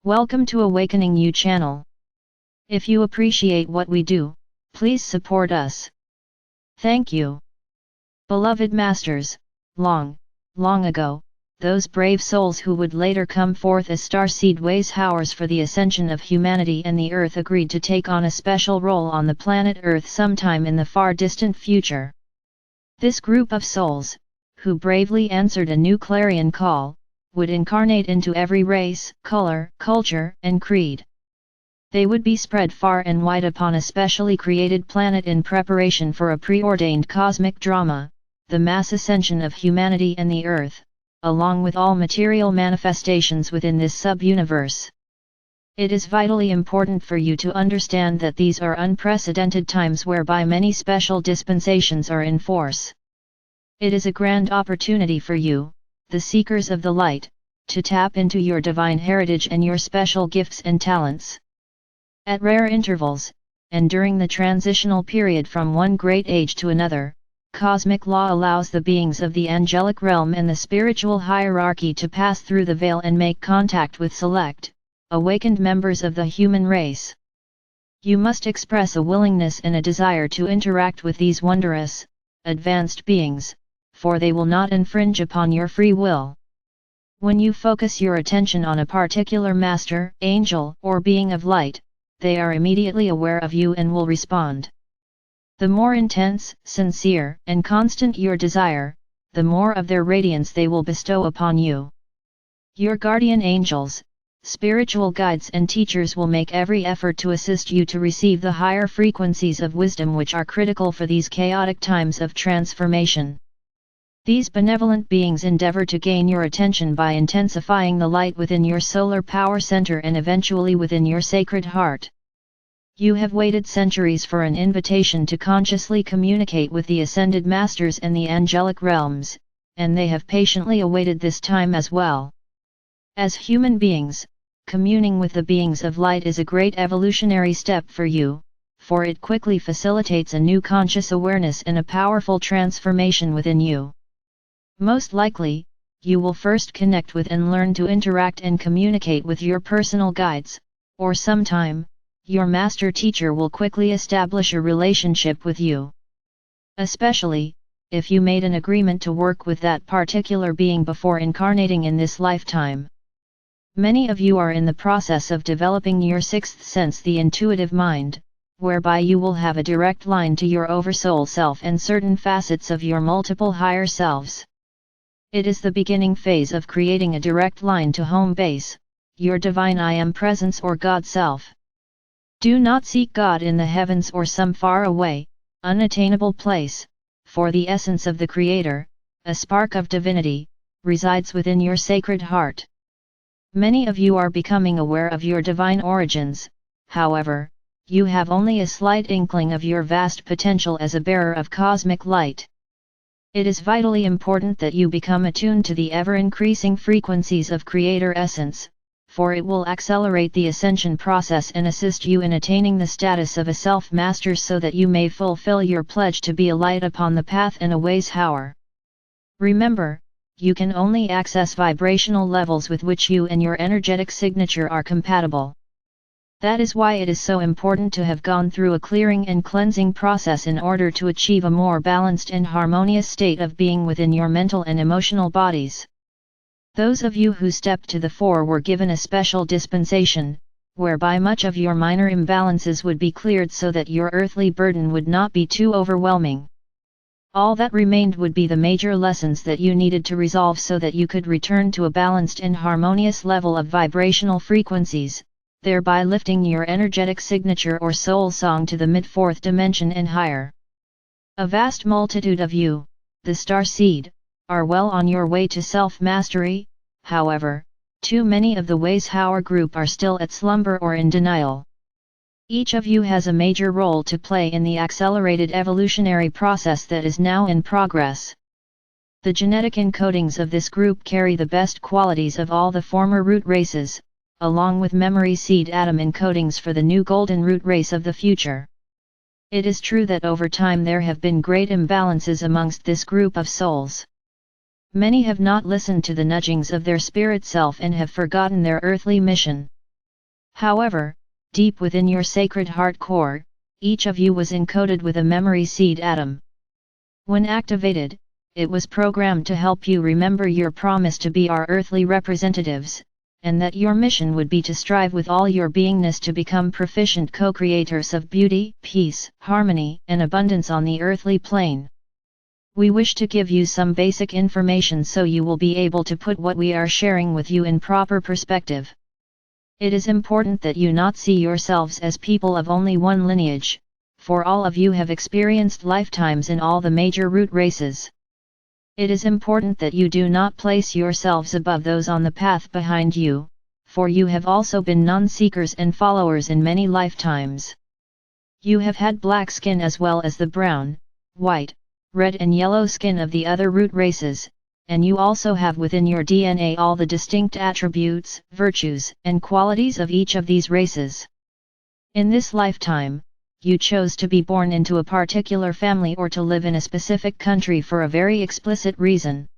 Welcome to Awakening You channel. If you appreciate what we do, please support us. Thank you. Beloved Masters, long ago, those brave souls who would later come forth as Starseed Wayshowers for the ascension of humanity and the Earth agreed to take on a special role on the planet Earth sometime in the far distant future. This group of souls, who bravely answered a new clarion call, would incarnate into every race, color, culture, and creed. They would be spread far and wide upon a specially created planet in preparation for a preordained cosmic drama, the mass ascension of humanity and the Earth, along with all material manifestations within this sub-universe. It is vitally important for you to understand that these are unprecedented times whereby many special dispensations are in force. It is a grand opportunity for you, the seekers of the light, to tap into your divine heritage and your special gifts and talents. At rare intervals, and during the transitional period from one great age to another, cosmic law allows the beings of the angelic realm and the spiritual hierarchy to pass through the veil and make contact with select, awakened members of the human race. You must express a willingness and a desire to interact with these wondrous, advanced beings, for they will not infringe upon your free will. When you focus your attention on a particular master, angel, or being of light, they are immediately aware of you and will respond. The more intense, sincere, and constant your desire, the more of their radiance they will bestow upon you. Your guardian angels, spiritual guides and teachers will make every effort to assist you to receive the higher frequencies of wisdom which are critical for these chaotic times of transformation. These benevolent beings endeavor to gain your attention by intensifying the light within your solar power center and eventually within your sacred heart. You have waited centuries for an invitation to consciously communicate with the ascended masters and the angelic realms, and they have patiently awaited this time as well. As human beings, communing with the beings of light is a great evolutionary step for you, for it quickly facilitates a new conscious awareness and a powerful transformation within you. Most likely, you will first connect with and learn to interact and communicate with your personal guides, or sometime, your master teacher will quickly establish a relationship with you. Especially, if you made an agreement to work with that particular being before incarnating in this lifetime. Many of you are in the process of developing your sixth sense, the intuitive mind, whereby you will have a direct line to your oversoul self and certain facets of your multiple higher selves. It is the beginning phase of creating a direct line to home base, your divine I Am presence or God Self. Do not seek God in the heavens or some far away, unattainable place, for the essence of the Creator, a spark of divinity, resides within your sacred heart. Many of you are becoming aware of your divine origins, however, you have only a slight inkling of your vast potential as a bearer of cosmic light. It is vitally important that you become attuned to the ever-increasing frequencies of Creator Essence, for it will accelerate the ascension process and assist you in attaining the status of a self-master so that you may fulfill your pledge to be a light upon the path and a wayshower. Remember, you can only access vibrational levels with which you and your energetic signature are compatible. That is why it is so important to have gone through a clearing and cleansing process in order to achieve a more balanced and harmonious state of being within your mental and emotional bodies. Those of you who stepped to the fore were given a special dispensation, whereby much of your minor imbalances would be cleared so that your earthly burden would not be too overwhelming. All that remained would be the major lessons that you needed to resolve so that you could return to a balanced and harmonious level of vibrational frequencies, thereby lifting your energetic signature or soul song to the mid-fourth dimension and higher. A vast multitude of you, the Starseed, are well on your way to self-mastery. However, too many of the Wayshauer group are still at slumber or in denial. Each of you has a major role to play in the accelerated evolutionary process that is now in progress. The genetic encodings of this group carry the best qualities of all the former root races, along with memory seed atom encodings for the new golden root race of the future. It is true that over time there have been great imbalances amongst this group of souls. Many have not listened to the nudgings of their spirit self and have forgotten their earthly mission. However, deep within your sacred heart core, each of you was encoded with a memory seed atom. When activated, it was programmed to help you remember your promise to be our earthly representatives, and that your mission would be to strive with all your beingness to become proficient co-creators of beauty, peace, harmony, and abundance on the earthly plane. We wish to give you some basic information so you will be able to put what we are sharing with you in proper perspective. It is important that you not see yourselves as people of only one lineage, for all of you have experienced lifetimes in all the major root races. It is important that you do not place yourselves above those on the path behind you, for you have also been non-seekers and followers in many lifetimes. You have had black skin as well as the brown, white, red and yellow skin of the other root races, and you also have within your DNA all the distinct attributes, virtues, and qualities of each of these races. In this lifetime, you chose to be born into a particular family or to live in a specific country for a very explicit reason.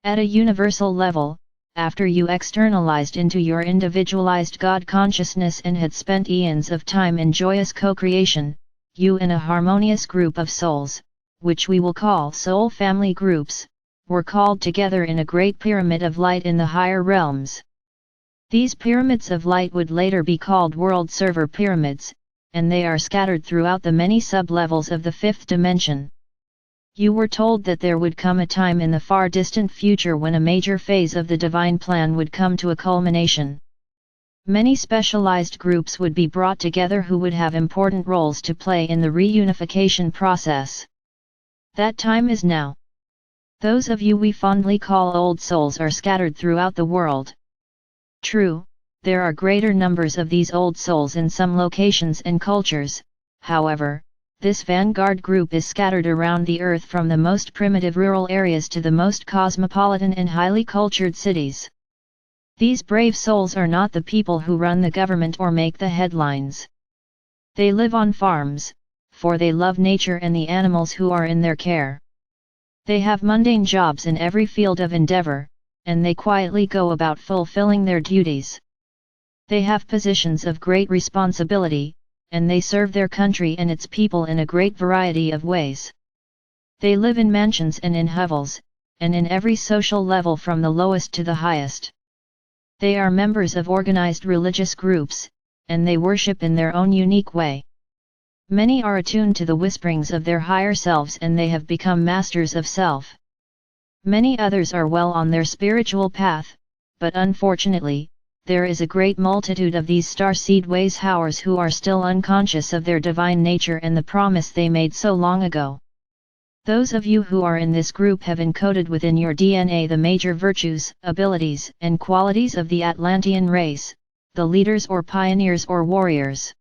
At a universal level, after you externalized into your individualized God consciousness and had spent eons of time in joyous co-creation, you and a harmonious group of souls, which we will call soul family groups, were called together in a great pyramid of light in the higher realms. These pyramids of light would later be called world server pyramids, and they are scattered throughout the many sub-levels of the fifth dimension. You were told that there would come a time in the far distant future when a major phase of the divine plan would come to a culmination. Many specialized groups would be brought together who would have important roles to play in the reunification process. That time is now. Those of you we fondly call old souls are scattered throughout the world. True, there are greater numbers of these old souls in some locations and cultures, however, this vanguard group is scattered around the earth from the most primitive rural areas to the most cosmopolitan and highly cultured cities. These brave souls are not the people who run the government or make the headlines. They live on farms, for they love nature and the animals who are in their care. They have mundane jobs in every field of endeavor, and they quietly go about fulfilling their duties. They have positions of great responsibility, and they serve their country and its people in a great variety of ways. They live in mansions and in hovels, and in every social level from the lowest to the highest. They are members of organized religious groups, and they worship in their own unique way. Many are attuned to the whisperings of their higher selves and they have become masters of self. Many others are well on their spiritual path, but unfortunately, there is a great multitude of these starseed ways-howers who are still unconscious of their divine nature and the promise they made so long ago. Those of you who are in this group have encoded within your DNA the major virtues, abilities, and qualities of the Atlantean race, the leaders or pioneers or warriors.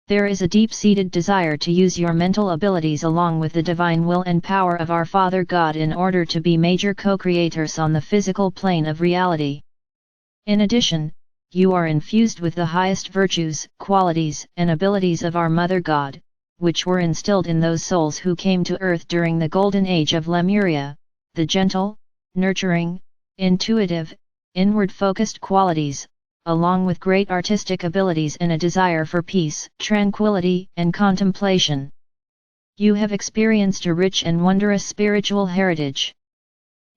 There is a deep-seated desire to use your mental abilities along with the divine will and power of our Father God in order to be major co-creators on the physical plane of reality. In addition, you are infused with the highest virtues, qualities, and abilities of our Mother God, which were instilled in those souls who came to Earth during the Golden Age of Lemuria, the gentle, nurturing, intuitive, inward-focused qualities, along with great artistic abilities and a desire for peace, tranquility, and contemplation. You have experienced a rich and wondrous spiritual heritage.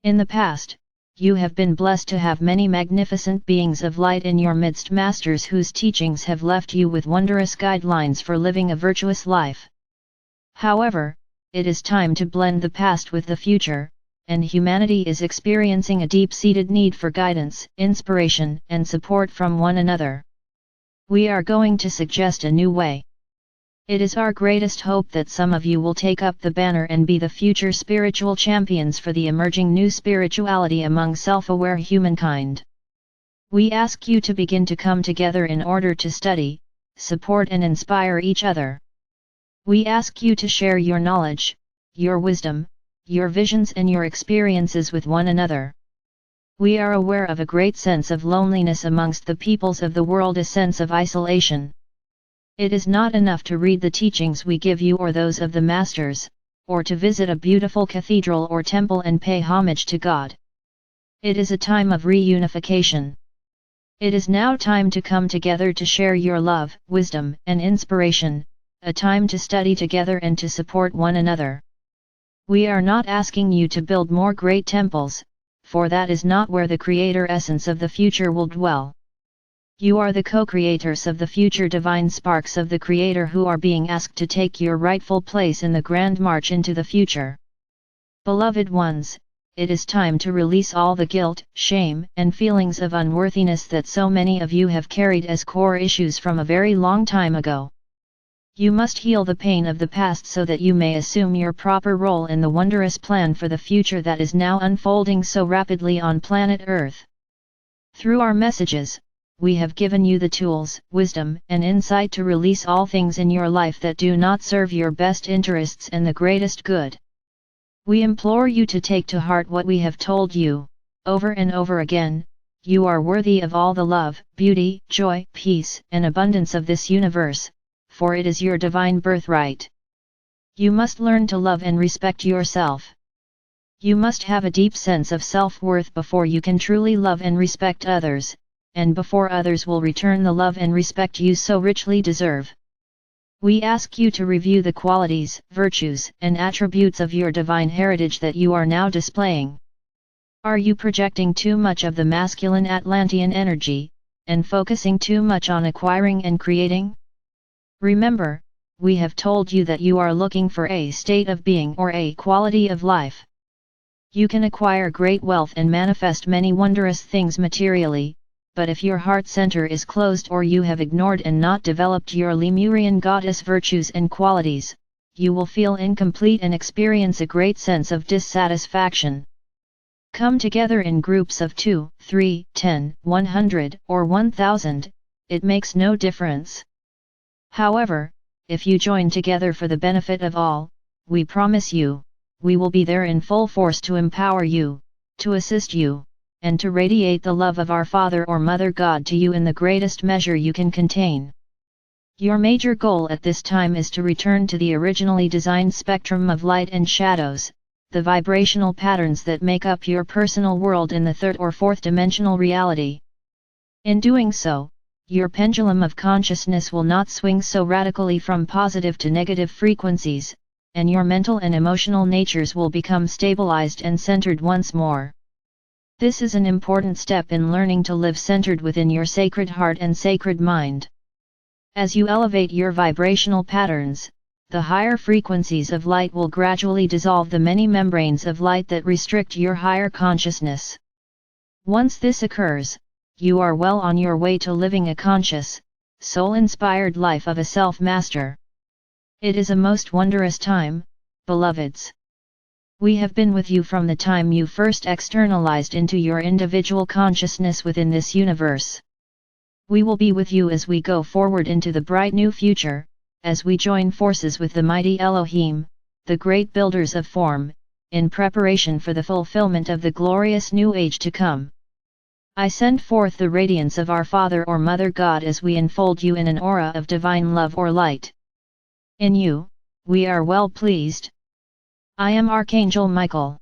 In the past, you have been blessed to have many magnificent beings of light in your midst, masters whose teachings have left you with wondrous guidelines for living a virtuous life. However, it is time to blend the past with the future, and humanity is experiencing a deep-seated need for guidance, inspiration, and support from one another. We are going to suggest a new way. It is our greatest hope that some of you will take up the banner and be the future spiritual champions for the emerging new spirituality among self-aware humankind. We ask you to begin to come together in order to study, support and inspire each other. We ask you to share your knowledge, your wisdom, your visions and your experiences with one another. We are aware of a great sense of loneliness amongst the peoples of the world, a sense of isolation. It is not enough to read the teachings we give you or those of the masters, or to visit a beautiful cathedral or temple and pay homage to God. It is a time of reunification. It is now time to come together to share your love, wisdom, and inspiration, a time to study together and to support one another. We are not asking you to build more great temples, for that is not where the creator essence of the future will dwell. You are the co-creators of the future divine sparks of the Creator who are being asked to take your rightful place in the grand march into the future. Beloved ones, it is time to release all the guilt, shame, and feelings of unworthiness that so many of you have carried as core issues from a very long time ago. You must heal the pain of the past so that you may assume your proper role in the wondrous plan for the future that is now unfolding so rapidly on planet Earth. Through our messages, we have given you the tools, wisdom, and insight to release all things in your life that do not serve your best interests and the greatest good. We implore you to take to heart what we have told you, over and over again. You are worthy of all the love, beauty, joy, peace, and abundance of this universe, for it is your divine birthright. You must learn to love and respect yourself. You must have a deep sense of self-worth before you can truly love and respect others, and before others will return the love and respect you so richly deserve. We ask you to review the qualities, virtues, and attributes of your divine heritage that you are now displaying. Are you projecting too much of the masculine Atlantean energy, and focusing too much on acquiring and creating? Remember, we have told you that you are looking for a state of being or a quality of life. You can acquire great wealth and manifest many wondrous things materially, but if your heart center is closed or you have ignored and not developed your Lemurian goddess virtues and qualities, you will feel incomplete and experience a great sense of dissatisfaction. Come together in groups of 2, 3, 10, 100, or 1000, it makes no difference. However, if you join together for the benefit of all, we promise you, we will be there in full force to empower you, to assist you, and to radiate the love of our Father or Mother God to you in the greatest measure you can contain. Your major goal at this time is to return to the originally designed spectrum of light and shadows, the vibrational patterns that make up your personal world in the third or fourth dimensional reality. In doing so, your pendulum of consciousness will not swing so radically from positive to negative frequencies, and your mental and emotional natures will become stabilized and centered once more. This is an important step in learning to live centered within your sacred heart and sacred mind. As you elevate your vibrational patterns, the higher frequencies of light will gradually dissolve the many membranes of light that restrict your higher consciousness. Once this occurs, you are well on your way to living a conscious, soul-inspired life of a self-master. It is a most wondrous time, beloveds. We have been with you from the time you first externalized into your individual consciousness within this universe. We will be with you as we go forward into the bright new future, as we join forces with the mighty Elohim, the great builders of form, in preparation for the fulfillment of the glorious new age to come. I send forth the radiance of our Father or Mother God as we enfold you in an aura of divine love or light. In you, we are well pleased. I am Archangel Michael.